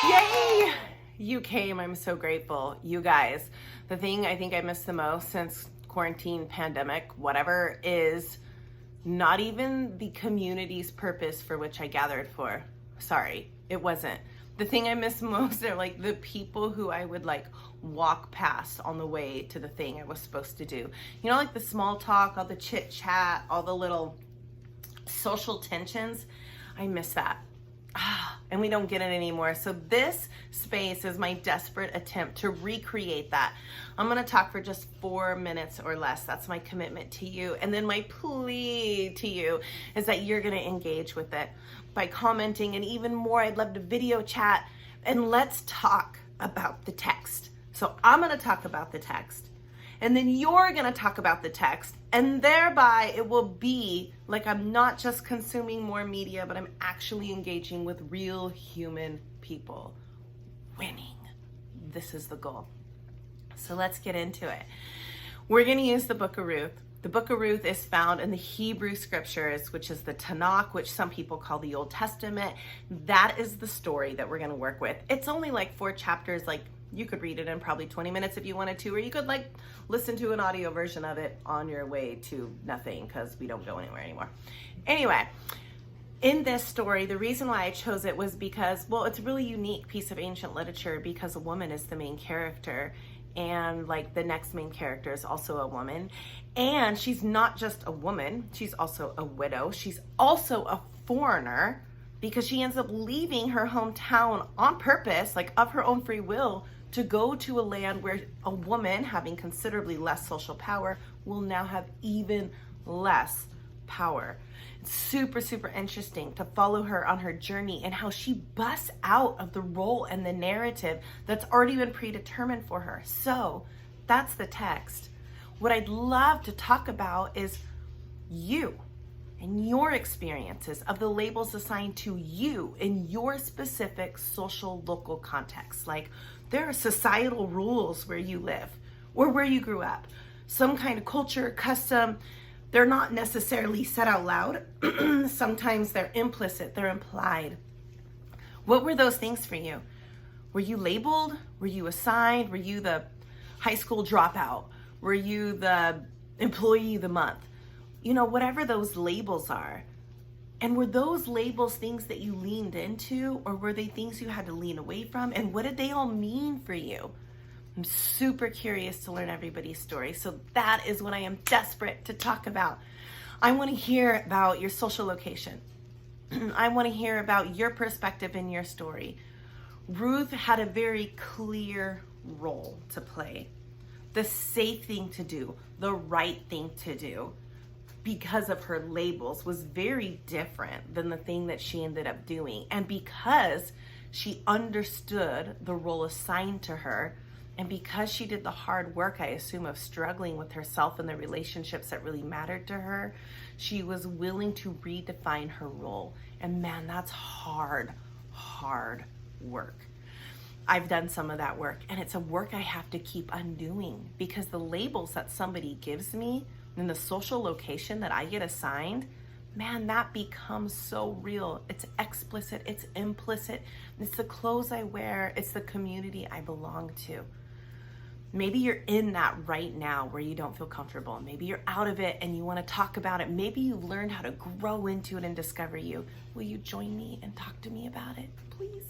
Yay! You came. I'm so grateful. You guys, the thing I think I missed the most since quarantine, pandemic, whatever, is not even the community's purpose for which I gathered for. Sorry, it wasn't. The thing I miss most are like the people who I would like walk past on the way to the thing I was supposed to do. You know, like the small talk, all the chit chat, all the little social tensions. I miss that. And we don't get it anymore. So this space is my desperate attempt to recreate that. I'm going to talk for just 4 minutes or less. That's my commitment to you. And then my plea to you is that you're going to engage with it by commenting, and even more, I'd love to video chat, and let's talk about the text. So I'm going to talk about the text, and then you're going to talk about the text, and thereby it will be like I'm not just consuming more media, but I'm actually engaging with real human people. Winning. This is the goal. So let's get into it. We're going to use the book of Ruth. The book of Ruth is found in the Hebrew scriptures, which is the Tanakh, which some people call the Old Testament. That is the story that we're going to work with. It's only like 4 chapters. Like, you could read it in probably 20 minutes if you wanted to, or you could like listen to an audio version of it on your way to nothing, because we don't go anywhere anymore. Anyway, in this story, the reason why I chose it was because, well, it's a really unique piece of ancient literature because a woman is the main character, and like the next main character is also a woman. And she's not just a woman, she's also a widow. She's also a foreigner, because she ends up leaving her hometown on purpose, like of her own free will, to go to a land where a woman having considerably less social power will now have even less power. It's super, super interesting to follow her on her journey and how she busts out of the role and the narrative that's already been predetermined for her. So that's the text. What I'd love to talk about is you and your experiences of the labels assigned to you in your specific social local context. Like, there are societal rules where you live or where you grew up, some kind of culture, custom. They're not necessarily said out loud. Sometimes they're implicit, they're implied. What were those things for you? Were you labeled? Were you assigned? Were you the high school dropout? Were you the employee of the month? You know, whatever those labels are. And were those labels things that you leaned into, or were they things you had to lean away from? And what did they all mean for you? I'm super curious to learn everybody's story. So that is what I am desperate to talk about. I want to hear about your social location. I want to hear about your perspective in your story. Ruth had a very clear role to play. The safe thing to do, the right thing to do, because of her labels, was very different than the thing that she ended up doing. And because she understood the role assigned to her, and because she did the hard work, I assume, of struggling with herself and the relationships that really mattered to her, she was willing to redefine her role. And man, that's hard, hard work. I've done some of that work, and it's a work I have to keep undoing, because the labels that somebody gives me and the social location that I get assigned, man, that becomes so real. It's explicit, it's implicit, it's the clothes I wear, it's the community I belong to. Maybe you're in that right now where you don't feel comfortable. Maybe you're out of it and you want to talk about it. Maybe you've learned how to grow into it and discover you. Will you join me and talk to me about it, please?